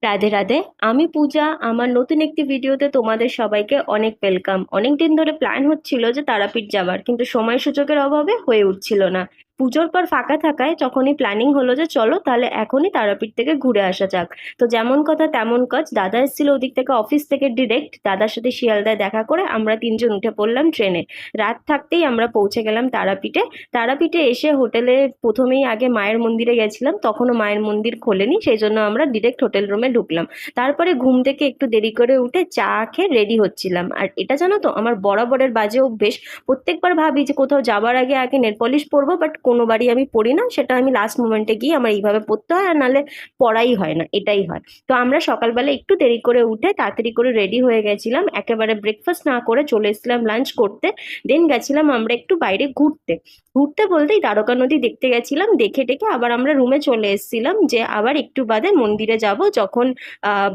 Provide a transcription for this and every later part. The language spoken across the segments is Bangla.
রাধে রাধে। আমি পূজা। আমার নতুন একটি ভিডিওতে তোমাদের সবাইকে অনেক ওয়েলকাম। অনেক দিন ধরে প্ল্যান হচ্ছিল যে তারাপীঠ যাবার, কিন্তু সময় সুযোগের অভাবে হয়ে উঠছিল না। পুজোর পর ফাঁকা থাকায় যখনই প্ল্যানিং হলো যে চলো তাহলে এখনই তারাপীঠ থেকে ঘুরে আসা যাক। তো যেমন কথা তেমন কাজ, দাদা এসেছিল ওদিক থেকে অফিস থেকে ডিরেক্ট। দাদার সাথে শিয়ালদায় দেখা করে আমরা তিনজন উঠে পড়লাম ট্রেনে। রাত থাকতেই আমরা পৌঁছে গেলাম তারাপীঠে। তারাপীঠে এসে হোটেলে প্রথমেই আগে মায়ের মন্দিরে গেছিলাম, তখনও মায়ের মন্দির খোলেনি, সেই জন্য আমরা ডিরেক্ট হোটেল রুমে ঢুকলাম। তারপরে ঘুম থেকে একটু দেরি করে উঠে চা খেয়ে রেডি হচ্ছিলাম। আর এটা জানো তো, আমার বরাবরের বাজে অভ্যেস, প্রত্যেকবার ভাবি যে কোথাও যাবার আগে আগে নেল পলিশ পরবো, বাট কোনোবারই আমি পরি না। সেটা আমি লাস্ট মোমেন্টে গিয়ে আমার এইভাবে পরতে হয়, আর নাহলে পড়াই হয় না, এটাই হয়। তো আমরা সকালবেলা একটু দেরি করে উঠে তাড়াতাড়ি করে রেডি হয়ে গেছিলাম, একেবারে ব্রেকফাস্ট না করে চলে এসেছিলাম লাঞ্চ করতে। দেন গেছিলাম আমরা একটু বাইরে ঘুরতে। ঘুরতে বলতেই দ্বারকা নদী দেখতে গেছিলাম, দেখে টেকে আবার আমরা রুমে চলে এসেছিলাম, যে আবার একটু বাদে মন্দিরে যাব যখন আহ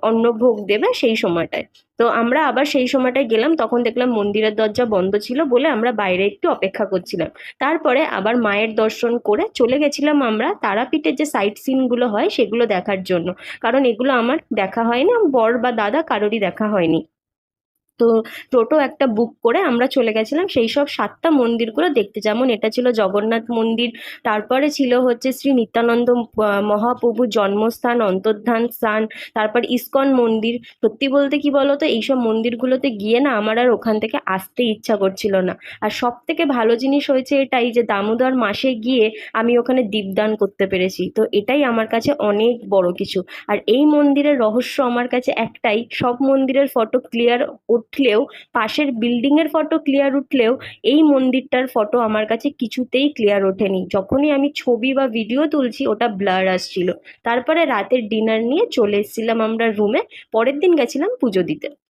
অন্নভোগ দেবে সেই সময়টায়। তো আমরা আবার সেই সময়টায় গেলাম, তখন দেখলাম মন্দিরের দরজা বন্ধ ছিল বলে আমরা বাইরে একটু অপেক্ষা করছিলাম। তারপরে আবার মায়ের দর্শন করে চলে গেছিলাম আমরা তারাপীঠের যে সাইট সিন গুলো হয় সেগুলো দেখার জন্য। কারণ এগুলো আমার দেখা হয়নি, আমার বর বা দাদা কারোরই দেখা হয়নি। তো টোটো একটা বুক করে আমরা চলে গেছিলাম সেই সব সাতটা মন্দিরগুলো দেখতে। যেমন এটা ছিল জগন্নাথ মন্দির, তারপরে ছিল হচ্ছে শ্রী নিত্যানন্দ মহাপ্রভুর জন্মস্থান, অন্তর্ধান স্থান, তারপর ইস্কন মন্দির। সত্যি বলতে কি বলতো, এইসব মন্দিরগুলোতে গিয়ে না আমার আর ওখান থেকে আসতে ইচ্ছা করছিল না। আর সব থেকে ভালো জিনিস হয়েছে এটাই যে দামোদর মাসে গিয়ে আমি ওখানে দীপদান করতে পেরেছি, তো এটাই আমার কাছে অনেক বড় কিছু। আর এই মন্দিরের রহস্য আমার কাছে একটাই, সব মন্দিরের ফটো ক্লিয়ার উঠলেও, পাশের বিল্ডিং এর ফটো ক্লিয়ার উঠলেও, এই মন্দিরটার ফটো আমার কাছে কিছুতেই ক্লিয়ার ওঠেনি। যখনই আমি ছবি বা ভিডিও তুলছি ওটা ব্লার আসছিল। তারপরে রাতের ডিনার নিয়ে চলে এসেছিলাম আমরা রুমে। পরের দিন গেছিলাম পুজো দিতে।